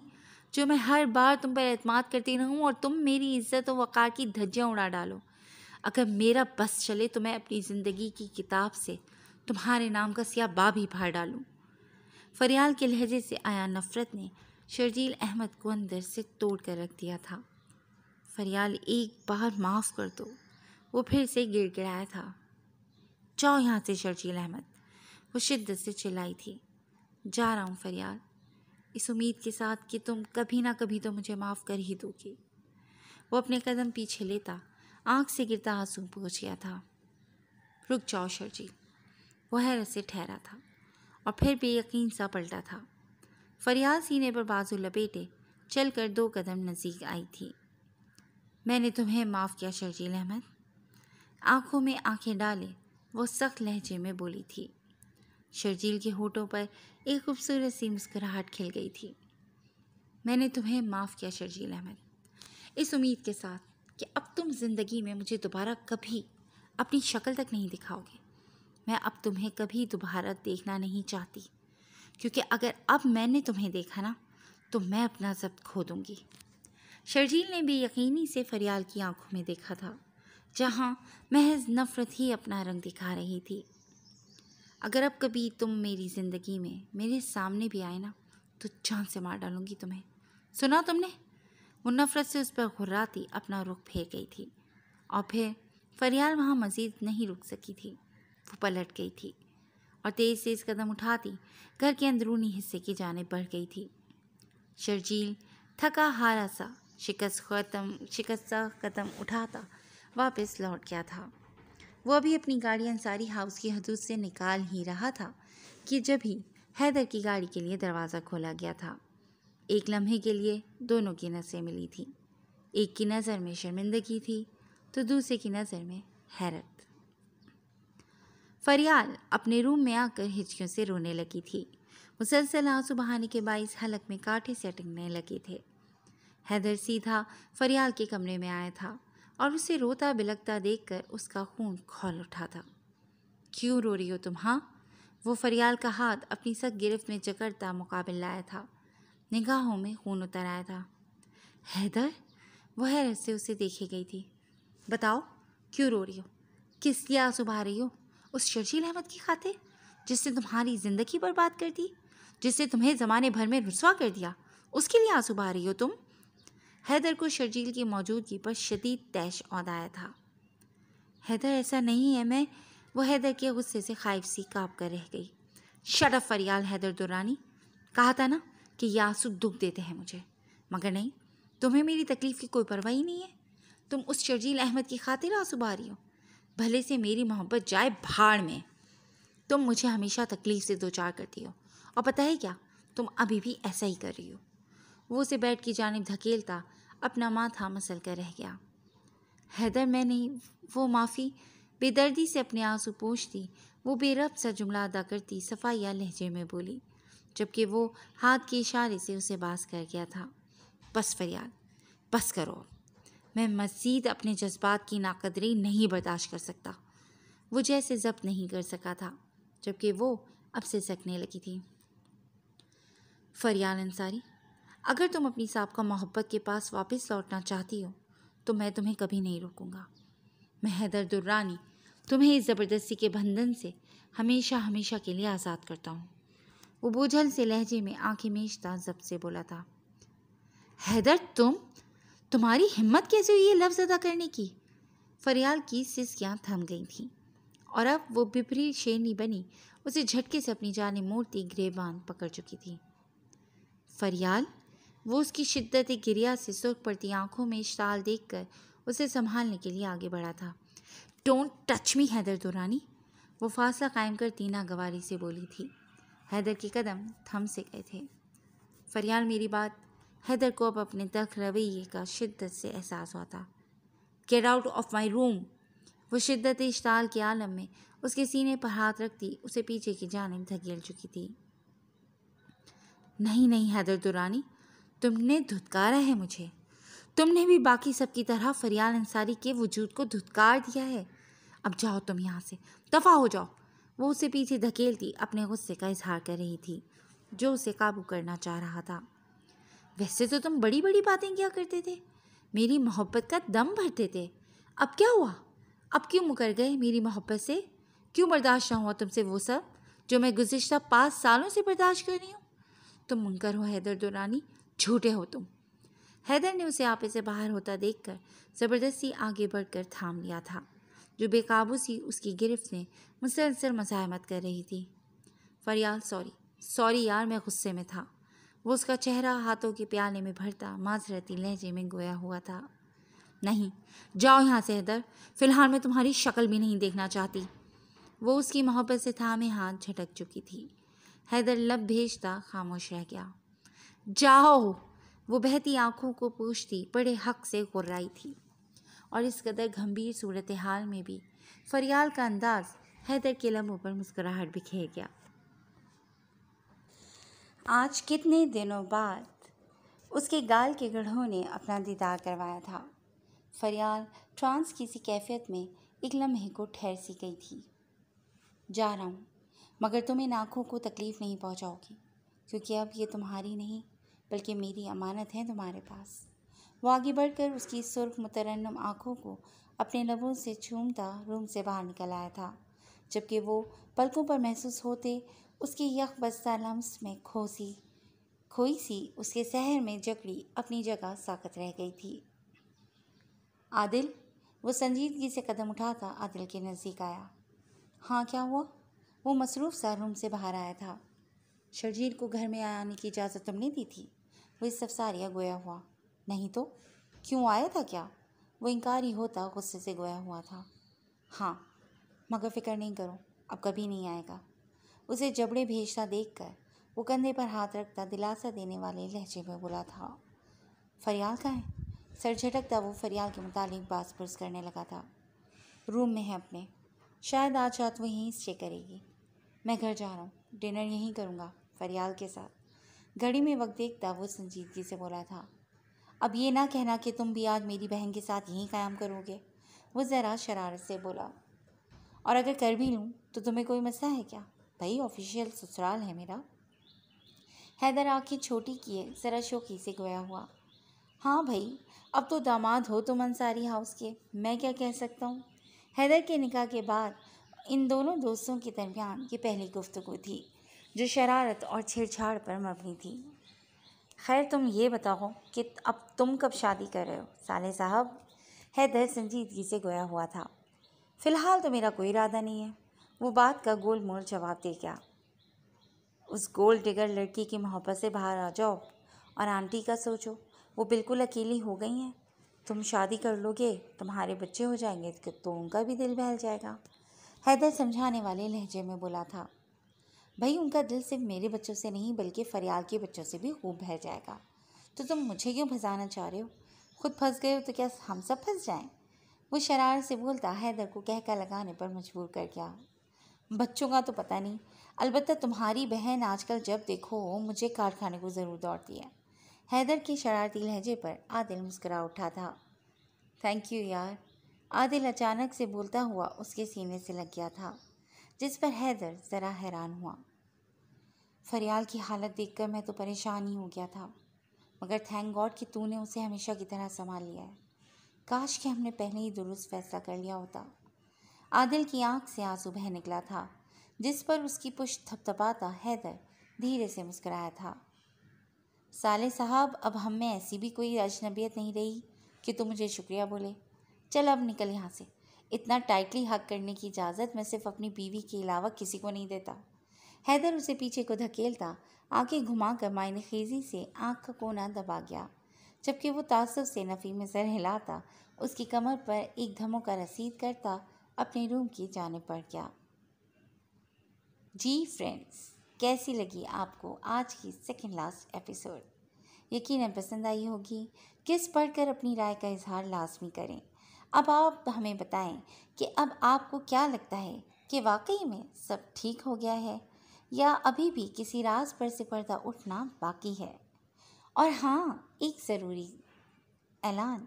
جو میں ہر بار تم پر اعتماد کرتی رہوں اور تم میری عزت و وقار کی دھجیاں اڑا ڈالو۔ اگر میرا بس چلے تو میں اپنی زندگی کی کتاب سے تمہارے نام کا سیاہ باب ہی پھاڑ ڈالوں۔ فریال کے لہجے سے آیا نفرت نے شرجیل احمد کو اندر سے توڑ کر رکھ دیا تھا۔ فریال، ایک بار معاف کر دو، وہ پھر سے گڑ گڑایا تھا۔ جاؤ یہاں سے شرجیل احمد، وہ شدت سے چلائی تھی۔ جا رہا ہوں فریال، اس امید کے ساتھ کہ تم کبھی نہ کبھی تو مجھے معاف کر ہی دو گی۔ وہ اپنے قدم پیچھے لیتا آنکھ سے گرتا آنسو پہنچ گیا تھا۔ رک جاؤ شرجیل، وہ حیرت سے ٹھہرا تھا اور پھر بے یقین سا پلٹا تھا۔ فریال سینے پر بازو لپیٹے چل کر 2 قدم نزدیک آئی تھی۔ میں نے تمہیں معاف کیا شرجیل احمد، آنکھوں میں آنکھیں ڈالے وہ سخت لہجے میں بولی تھی۔ شرجیل کے ہونٹوں پر ایک خوبصورت سی مسکراہٹ کھل گئی تھی۔ میں نے تمہیں معاف کیا شرجیل احمد، اس امید کے ساتھ کہ اب تم زندگی میں مجھے دوبارہ کبھی اپنی شکل تک نہیں دکھاؤ گے۔ میں اب تمہیں کبھی دوبارہ دیکھنا نہیں چاہتی، کیونکہ اگر اب میں نے تمہیں دیکھا نا تو میں اپنا ضبط کھو دوں گی۔ شرجیل نے بے یقینی سے فریال کی آنکھوں میں دیکھا تھا، جہاں محض نفرت ہی اپنا رنگ دکھا رہی تھی۔ اگر اب کبھی تم میری زندگی میں میرے سامنے بھی آئے نا تو جان سے مار ڈالوں گی تمہیں، سنا تم نے؟ وہ نفرت سے اس پر غراتی اپنا رخ پھیر گئی تھی، اور پھر فریال وہاں مزید نہیں رک سکی تھی۔ وہ پلٹ گئی تھی اور تیز تیز قدم اٹھاتی گھر کے اندرونی حصے کی جانب بڑھ گئی تھی۔ شرجیل تھکا ہارا سا شکستہ قدم اٹھاتا واپس لوٹ گیا تھا۔ وہ ابھی اپنی گاڑی انصاری ہاؤس کی حدود سے نکال ہی رہا تھا کہ جب ہی حیدر کی گاڑی کے لیے دروازہ کھولا گیا تھا۔ ایک لمحے کے لیے دونوں کی نظریں ملی تھیں۔ ایک کی نظر میں شرمندگی تھی تو دوسرے کی نظر میں حیرت۔ فریال اپنے روم میں آ کر ہچکیوں سے رونے لگی تھی۔ مسلسل آنسو بہانے کے باعث حلق میں کانٹے سے اٹکنے لگے تھے۔ حیدر سیدھا فریال کے کمرے میں آیا تھا اور اسے روتا بلکتا دیکھ کر اس کا خون کھول اٹھا تھا۔ کیوں رو رہی ہو تم ہاں؟ وہ فریال کا ہاتھ اپنی سخت گرفت میں جکڑتا مقابل لایا تھا۔ نگاہوں میں خون اتر آیا تھا۔ حیدر؟ وہ حیرت سے اسے دیکھے گئی تھی۔ بتاؤ کیوں رو رہی ہو؟ کس لیے آنسو بہا رہی ہو؟ اس شرجیل احمد کی خاطر جس نے تمہاری زندگی برباد کر دی، جس نے تمہیں زمانے بھر میں رسوا کر دیا، اس کے لیے آنسو بہا رہی ہو تم؟ حیدر کو شرجیل کی موجودگی پر شدید طیش عود آیا تھا۔ حیدر ایسا نہیں ہے، میں… وہ حیدر کے غصے سے خائف سی کانپ کر رہ گئی۔ شٹ اپ فریال حیدر درانی، کہا تھا نا کہ یہ آنسو دکھ دیتے ہیں مجھے، مگر نہیں، تمہیں میری تکلیف کی کوئی پرواہ ہی نہیں ہے۔ تم اس شرجیل احمد کی خاطر آنسو بہا رہی ہو؟ بھلے سے میری محبت جائے بھاڑ میں، تم مجھے ہمیشہ تکلیف سے دوچار کرتی ہو، اور پتہ ہے کیا، تم ابھی بھی ایسا ہی کر رہی ہو۔ وہ اسے بیڈ کی جانب دھکیلتا اپنا ماتھا مسل کر رہ گیا۔ حیدر میں نہیں، وہ معافی، بے دردی سے اپنے آنسو پوچھتی وہ بے ربط سا جملہ ادا کرتی صفائیہ لہجے میں بولی، جبکہ وہ ہاتھ کے اشارے سے اسے باز کر گیا تھا۔ بس فریال، بس کرو، میں مزید اپنے جذبات کی ناقدری نہیں برداشت کر سکتا۔ وہ جیسے ضبط نہیں کر سکا تھا، جبکہ وہ اب سے سکنے لگی تھی۔ فریال انصاری، اگر تم اپنی سابقہ محبت کے پاس واپس لوٹنا چاہتی ہو تو میں تمہیں کبھی نہیں روکوں گا۔ میں حیدر درانی تمہیں اس زبردستی کے بندھن سے ہمیشہ ہمیشہ کے لیے آزاد کرتا ہوں۔ وہ بوجھل سے لہجے میں آنکھیں میچتا ضبط سے بولا تھا۔ حیدر، تمہاری ہمت کیسے ہوئی یہ لفظ ادا کرنے کی؟ فریال کی سسکیاں تھم گئی تھیں اور اب وہ ببری شیرنی بنی اسے جھٹکے سے اپنی جانب موڑتی گریبان پکڑ چکی تھی۔ فریال، وہ اس کی شدت گریہ سے سرخ پڑتی آنکھوں میں اشتعال دیکھ کر اسے سنبھالنے کے لیے آگے بڑھا تھا۔ Don't touch me Haider Durrani, وہ فاصلہ قائم کرتی ناگواری سے بولی تھی۔ حیدر کے قدم تھم سے گئے تھے۔ فریال، میری بات… حیدر کو اب اپنے تلخ رویے کا شدت سے احساس ہوا تھا۔ گیٹ آؤٹ آف مائی روم۔ وہ شدت اشتعال کے عالم میں اس کے سینے پر ہاتھ رکھتی اسے پیچھے کی جانب دھکیل چکی تھی۔ نہیں نہیں حیدر درانی، تم نے دھتکارا ہے مجھے، تم نے بھی باقی سب کی طرح فریال انصاری کے وجود کو دھتکار دیا ہے۔ اب جاؤ تم یہاں سے، دفع ہو جاؤ۔ وہ اسے پیچھے دھکیلتی اپنے غصے کا اظہار کر رہی تھی جو اسے قابو کرنا چاہ رہا تھا۔ ویسے تو تم بڑی بڑی باتیں کیا کرتے تھے، میری محبت کا دم بھرتے تھے، اب کیا ہوا؟ اب کیوں مکر گئے میری محبت سے؟ کیوں برداشت نہ ہوا تم سے وہ سب جو میں گزشتہ 5 سالوں سے برداشت کر رہی ہوں؟ تم منکر ہو حیدر درانی، جھوٹے ہو تم۔ حیدر نے اسے آپے سے باہر ہوتا دیکھ کر زبردستی آگے بڑھ کر تھام لیا تھا، جو بے قابو سی اس کی گرفت میں مسلسل مزاحمت کر رہی تھی۔ فریال، سوری یار، میں غصے میں تھا۔ وہ اس کا چہرہ ہاتھوں کے پیالے میں بھرتا معذرتی لہجے میں گویا ہوا تھا۔ نہیں، جاؤ یہاں سے حیدر، فی الحال میں تمہاری شکل بھی نہیں دیکھنا چاہتی۔ وہ اس کی محبت سے تھامے ہاتھ جھٹک چکی تھی۔ حیدر لب بھیجتا خاموش رہ گیا۔ جاؤ، وہ بہتی آنکھوں کو پوچھتی بڑے حق سے غرائی تھی۔ اور اس قدر گھمبیر صورتحال میں بھی فریال کا انداز حیدر کے لبوں پر مسکراہٹ بکھیر گیا۔ آج کتنے دنوں بعد اس کے گال کے گڑھوں نے اپنا دیدار کروایا تھا۔ فریال ٹرانس کی سی کیفیت میں ایک لمحے کو ٹھہر سی گئی تھی۔ جا رہا ہوں، مگر تم ان آنکھوں کو تکلیف نہیں پہنچاؤ گی، کیونکہ اب یہ تمہاری نہیں بلکہ میری امانت ہے تمہارے پاس۔ وہ آگے بڑھ کر اس کی سرخ مترنم آنکھوں کو اپنے لبوں سے چومتا روم سے باہر نکل آیا تھا، جبکہ وہ پلکوں پر محسوس ہوتے اس کی یک بستہ لمس میں کھوئی سی اس کے سحر میں جکڑی اپنی جگہ ساکت رہ گئی تھی۔ عادل، وہ سنجیدگی سے قدم اٹھاتا عادل کے نزدیک آیا۔ ہاں، کیا ہوا؟ وہ مصروف سا روم سے باہر آیا تھا۔ شرجیل کو گھر میں آنے کی اجازت تم نے دی تھی؟ وہ استفساریہ گویا ہوا۔ نہیں تو کیوں آیا تھا کیا؟ وہ انکاری ہوتا غصے سے گویا ہوا تھا۔ ہاں، مگر فکر نہیں کرو، اب کبھی نہیں آئے گا۔ اسے جبڑے بھیجتا دیکھ کر وہ کندھے پر ہاتھ رکھتا دلاسا دینے والے لہجے میں بولا تھا۔ فریال کہاں ہے؟ سر جھٹکتا وہ فریال کے متعلق باز پرس کرنے لگا تھا۔ روم میں ہے اپنے، شاید آج رات وہ یہیں اسٹے کرے گی۔ میں گھر جا رہا ہوں، ڈنر یہیں کروں گا فریال کے ساتھ۔ گھڑی میں وقت دیکھتا وہ سنجیدگی سے بولا تھا۔ اب یہ نہ کہنا کہ تم بھی آج میری بہن کے ساتھ یہیں قیام کرو گے، وہ ذرا شرارت سے بولا۔ اور اگر کر بھی لوں تو تمہیں کوئی مسئلہ ہے کیا؟ بھائی آفیشیل سسرال ہے میرا۔ حیدر آنکھیں چھوٹی کیے ذرا شوقی سے گویا ہوا۔ ہاں بھائی، اب تو داماد ہو تم انصاری ہاؤس کے، میں کیا کہہ سکتا ہوں۔ حیدر کے نکاح کے بعد ان دونوں دوستوں کے درمیان یہ پہلی گفتگو تھی جو شرارت اور چھیڑ چھاڑ پر مبنی تھی۔ خیر تم یہ بتاؤ کہ اب تم کب شادی کر رہے ہو سالے صاحب؟ حیدر سنجیدگی سے گویا ہوا تھا۔ فی الحال تو میرا کوئی ارادہ نہیں ہے، وہ بات کا گول مول جواب دے گیا۔ اس گول ڈگر لڑکی کی محبت سے باہر آ جاؤ اور آنٹی کا سوچو، وہ بالکل اکیلی ہو گئی ہیں۔ تم شادی کر لو گے، تمہارے بچے ہو جائیں گے تو ان کا بھی دل بہل جائے گا، حیدر سمجھانے والے لہجے میں بولا تھا۔ بھائی ان کا دل صرف میرے بچوں سے نہیں بلکہ فریال کے بچوں سے بھی خوب بہل جائے گا، تو تم مجھے کیوں پھنسانا چاہ رہے ہو؟ خود پھنس گئے ہو تو کیا ہم سب پھنس جائیں؟ وہ شرارت سے بولتا حیدر کو کہکا لگانے پر مجبور کر گیا۔ بچوں کا تو پتہ نہیں، البتہ تمہاری بہن آج کل جب دیکھو مجھے کارخانے کو ضرور دوڑتی ہے۔ حیدر کے شرارتی لہجے پر عادل مسکرا اٹھا تھا۔ تھینک یو یار، عادل اچانک سے بولتا ہوا اس کے سینے سے لگ گیا تھا، جس پر حیدر ذرا حیران ہوا۔ فریال کی حالت دیکھ کر میں تو پریشان ہی ہو گیا تھا، مگر تھینک گاڈ کہ تو نے اسے ہمیشہ کی طرح سنبھال لیا ہے۔ کاش کہ ہم نے پہلے ہی درست فیصلہ کر لیا ہوتا۔ عادل کی آنکھ سے آنسو بہہ نکلا تھا، جس پر اس کی پشت تھپتھپاتا حیدر دھیرے سے مسکرایا تھا۔ سالے صاحب اب ہم میں ایسی بھی کوئی اجنبیت نہیں رہی کہ تو مجھے شکریہ بولے۔ چل اب نکل یہاں سے، اتنا ٹائٹلی حق کرنے کی اجازت میں صرف اپنی بیوی کے علاوہ کسی کو نہیں دیتا۔ حیدر اسے پیچھے کو دھکیلتا آنکھیں گھما کر معنی خیزی سے آنکھ کا کونا دبا گیا، جبکہ وہ تعصب سے نفی میں سر ہلاتا اس کی کمر پر ایک دھموں کا رسید کرتا اپنے روم کی جانب بڑھ گیا۔ جی فرینڈز، کیسی لگی آپ کو آج کی سیکنڈ لاسٹ ایپیسوڈ؟ یقیناً پسند آئی ہوگی، کس پڑھ کر اپنی رائے کا اظہار لازمی کریں۔ اب آپ ہمیں بتائیں کہ اب آپ کو کیا لگتا ہے کہ واقعی میں سب ٹھیک ہو گیا ہے یا ابھی بھی کسی راز پر سے پردہ اٹھنا باقی ہے؟ اور ہاں، ایک ضروری اعلان،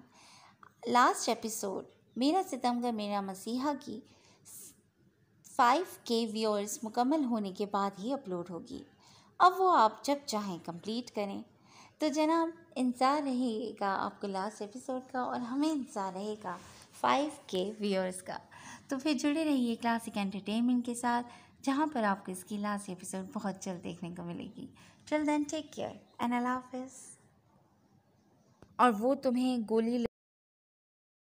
لاسٹ ایپیسوڈ میرا ستمگر میرا مسیحا کی 5K ویورز مکمل ہونے کے بعد ہی اپلوڈ ہوگی۔ اب وہ آپ جب چاہیں کمپلیٹ کریں۔ تو جناب انتظار رہے گا آپ کو لاسٹ ایپیسوڈ کا، اور ہمیں انتظار رہے گا 5K ویورز کا۔ تو پھر جڑے رہیے کلاسک انٹرٹینمنٹ کے ساتھ، جہاں پر آپ کو اس کی لاسٹ ایپیسوڈ بہت جلد دیکھنے کو ملے گی۔ ٹل دین ٹیک کیئر اینڈ اللہ حافظ۔ اور وہ تمہیں گولی